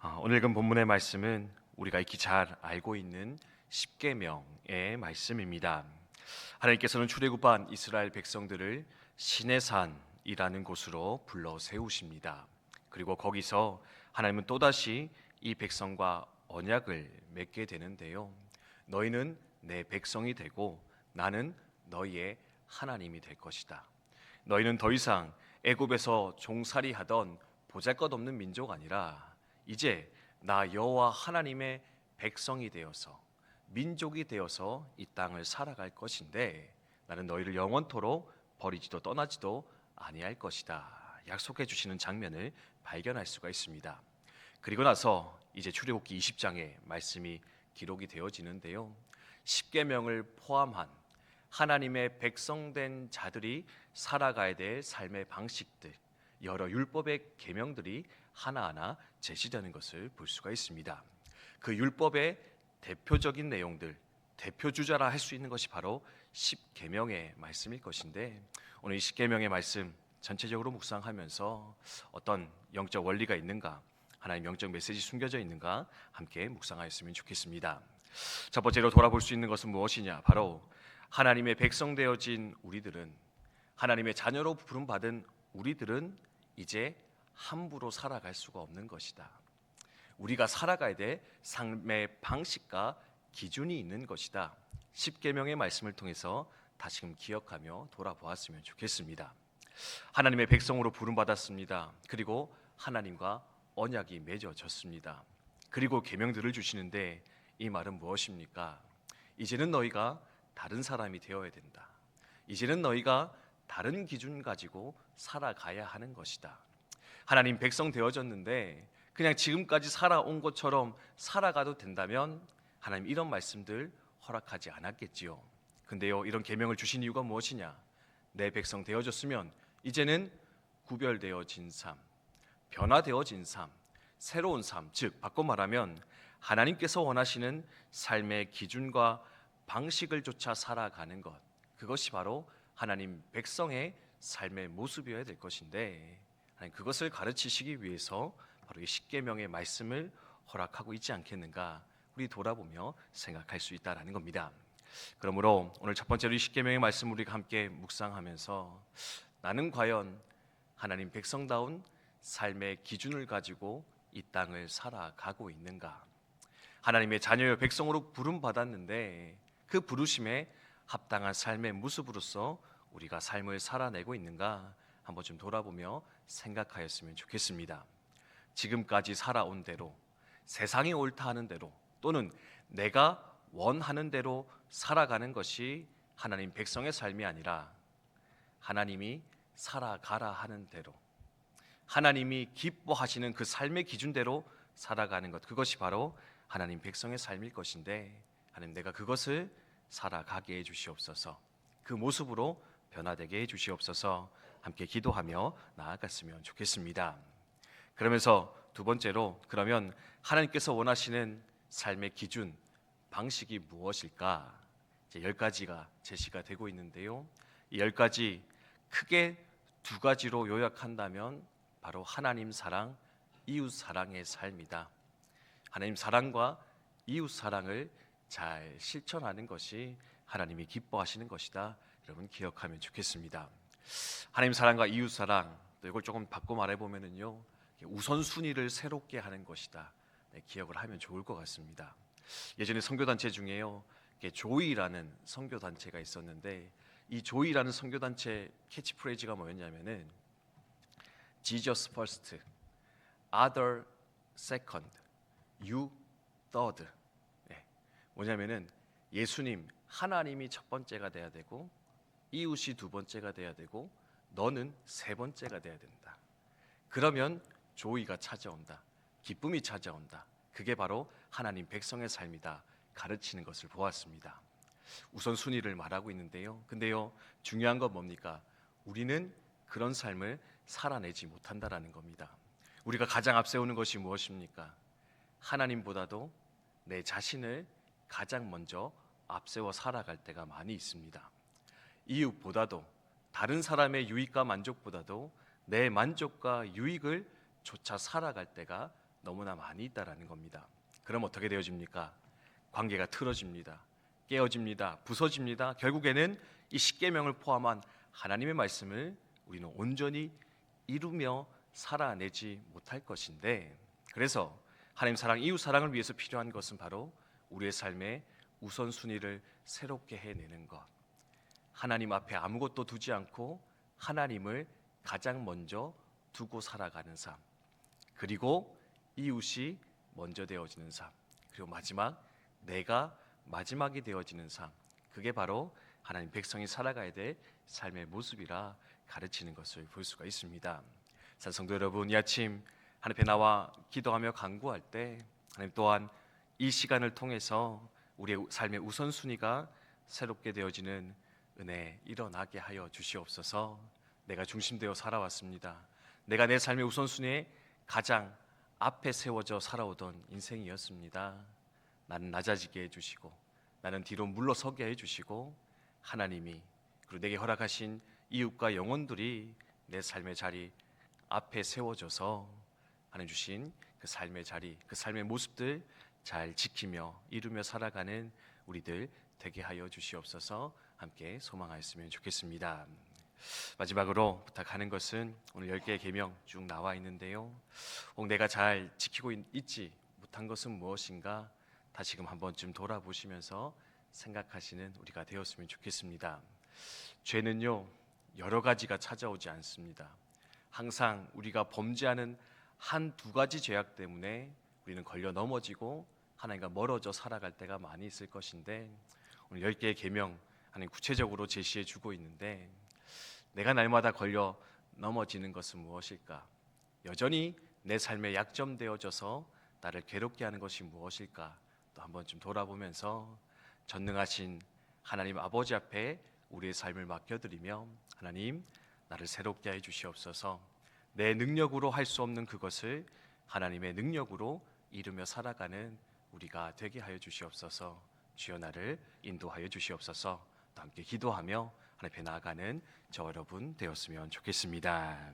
오늘 읽은 본문의 말씀은 우리가 익히 잘 알고 있는 십계명의 말씀입니다. 하나님께서는 출애굽한 이스라엘 백성들을 시내산이라는 곳으로 불러 세우십니다. 그리고 거기서 하나님은 또다시 이 백성과 언약을 맺게 되는데요. 너희는 내 백성이 되고 나는 너희의 하나님이 될 것이다. 너희는 더 이상 애굽에서 종살이하던 보잘것없는 민족 아니라 이제 나 여호와 하나님의 백성이 되어서 민족이 되어서 이 땅을 살아갈 것인데 나는 너희를 영원토록 버리지도 떠나지도 아니할 것이다. 약속해 주시는 장면을 발견할 수가 있습니다. 그리고 나서 이제 출애굽기 20장에 말씀이 기록이 되어지는데요. 십계명을 포함한 하나님의 백성된 자들이 살아가야 될 삶의 방식들, 여러 율법의 계명들이 하나하나 제시되는 것을 볼 수가 있습니다. 그 율법의 대표적인 내용들, 대표주자라 할 수 있는 것이 바로 십계명의 말씀일 것인데, 오늘 이 십계명의 말씀 전체적으로 묵상하면서 어떤 영적 원리가 있는가, 하나님의 영적 메시지 숨겨져 있는가 함께 묵상하였으면 좋겠습니다. 첫 번째로 돌아볼 수 있는 것은 무엇이냐? 바로 하나님의 백성 되어진 우리들은, 하나님의 자녀로 부름받은 우리들은 이제 함부로 살아갈 수가 없는 것이다. 우리가 살아가야 될 삶의 방식과 기준이 있는 것이다. 십계명의 말씀을 통해서 다시금 기억하며 돌아보았으면 좋겠습니다. 하나님의 백성으로 부름받았습니다. 그리고 하나님과 언약이 맺어졌습니다. 그리고 계명들을 주시는데 이 말은 무엇입니까? 이제는 너희가 다른 사람이 되어야 된다. 이제는 너희가 다른 기준 가지고 살아가야 하는 것이다. 하나님 백성 되어졌는데 그냥 지금까지 살아온 것처럼 살아가도 된다면 하나님 이런 말씀들 허락하지 않았겠지요. 근데요, 이런 계명을 주신 이유가 무엇이냐? 내 백성 되어졌으면 이제는 구별되어진 삶, 변화되어진 삶, 새로운 삶, 즉 바꿔 말하면 하나님께서 원하시는 삶의 기준과 방식을 쫓아 살아가는 것, 그것이 바로 하나님 백성의 삶의 모습이어야 될 것인데 하나님 그것을 가르치시기 위해서 바로 이 십계명의 말씀을 허락하고 있지 않겠는가, 우리 돌아보며 생각할 수 있다라는 겁니다. 그러므로 오늘 첫 번째로 이 십계명의 말씀 우리가 함께 묵상하면서 나는 과연 하나님 백성다운 삶의 기준을 가지고 이 땅을 살아가고 있는가? 하나님의 자녀여 백성으로 부름받았는데 그 부르심에 합당한 삶의 모습으로서 우리가 삶을 살아내고 있는가 한번 좀 돌아보며 생각하였으면 좋겠습니다. 지금까지 살아온 대로, 세상이 옳다 하는 대로, 또는 내가 원하는 대로 살아가는 것이 하나님 백성의 삶이 아니라 하나님이 살아가라 하는 대로, 하나님이 기뻐하시는 그 삶의 기준대로 살아가는 것, 그것이 바로 하나님 백성의 삶일 것인데 하나님 내가 그것을 살아가게 해주시옵소서. 그 모습으로 변화되게 해주시옵소서. 함께 기도하며 나아갔으면 좋겠습니다. 그러면서 두 번째로, 그러면 하나님께서 원하시는 삶의 기준, 방식이 무엇일까? 이제 10가지가 제시가 되고 있는데요. 이 10가지 크게 두 가지로 요약한다면 바로 하나님 사랑, 이웃 사랑의 삶이다. 하나님 사랑과 이웃 사랑을 잘 실천하는 것이 하나님이 기뻐하시는 것이다. 여러분 기억하면 좋겠습니다. 하나님 사랑과 이웃 사랑, 또 이걸 조금 바꿔 말해 보면은요, 우선순위를 새롭게 하는 것이다. 네, 기억을 하면 좋을 것 같습니다. 예전에 선교단체 중에요, 조이라는 선교단체가 있었는데 이 조이라는 선교단체 캐치프레이즈가 뭐였냐면은 Jesus first, other second, you third. 네, 뭐냐면은 예수님, 하나님이 첫 번째가 돼야 되고 이웃이 두 번째가 돼야 되고 너는 세 번째가 돼야 된다. 그러면 조의가 찾아온다. 기쁨이 찾아온다. 그게 바로 하나님 백성의 삶이다. 가르치는 것을 보았습니다. 우선순위를 말하고 있는데요. 근데요, 중요한 건 뭡니까? 우리는 그런 삶을 살아내지 못한다라는 겁니다. 우리가 가장 앞세우는 것이 무엇입니까? 하나님보다도 내 자신을 가장 먼저 앞세워 살아갈 때가 많이 있습니다. 이웃보다도, 다른 사람의 유익과 만족보다도 내 만족과 유익을 쫓아 살아갈 때가 너무나 많이 있다라는 겁니다. 그럼 어떻게 되어집니까? 관계가 틀어집니다. 깨어집니다. 부서집니다. 결국에는 이 십계명을 포함한 하나님의 말씀을 우리는 온전히 이루며 살아내지 못할 것인데, 그래서 하나님 사랑, 이웃 사랑을 위해서 필요한 것은 바로 우리의 삶의 우선순위를 새롭게 해내는 것. 하나님 앞에 아무것도 두지 않고 하나님을 가장 먼저 두고 살아가는 삶. 그리고 이웃이 먼저 되어지는 삶. 그리고 마지막, 내가 마지막이 되어지는 삶. 그게 바로 하나님 백성이 살아가야 될 삶의 모습이라 가르치는 것을 볼 수가 있습니다. 성도 여러분, 이 아침 하나님 앞에 나와 기도하며 간구할 때 하나님 또한 이 시간을 통해서 우리의 삶의 우선순위가 새롭게 되어지는 은혜 일어나게 하여 주시옵소서. 내가 중심되어 살아왔습니다. 내가 내 삶의 우선순위에 가장 앞에 세워져 살아오던 인생이었습니다. 나는 낮아지게 해주시고 나는 뒤로 물러서게 해주시고 하나님이 그리고 내게 허락하신 이웃과 영혼들이 내 삶의 자리 앞에 세워져서 하나님 주신 그 삶의 자리, 그 삶의 모습들 잘 지키며 이루며 살아가는 우리들 되게 하여 주시옵소서. 함께 소망하였으면 좋겠습니다. 마지막으로 부탁하는 것은 오늘 10개의 계명 쭉 나와 있는데요, 혹 내가 잘 지키고 있지 못한 것은 무엇인가 다시금 한 번쯤 돌아보시면서 생각하시는 우리가 되었으면 좋겠습니다. 죄는요, 여러 가지가 찾아오지 않습니다. 항상 우리가 범죄하는 한두 가지 죄악 때문에 우리는 걸려 넘어지고 하나님과 멀어져 살아갈 때가 많이 있을 것인데, 오늘 10개의 계명 하나님 구체적으로 제시해 주고 있는데, 내가 날마다 걸려 넘어지는 것은 무엇일까? 여전히 내 삶에 약점되어져서 나를 괴롭게 하는 것이 무엇일까? 또 한 번쯤 돌아보면서 전능하신 하나님 아버지 앞에 우리의 삶을 맡겨드리며, 하나님 나를 새롭게 해 주시옵소서. 내 능력으로 할 수 없는 그것을 하나님의 능력으로 이루며 살아가는 우리가 되게 하여 주시옵소서. 주여 나를 인도하여 주시옵소서. 또 함께 기도하며 하나님 앞에 나아가는 저 여러분 되었으면 좋겠습니다.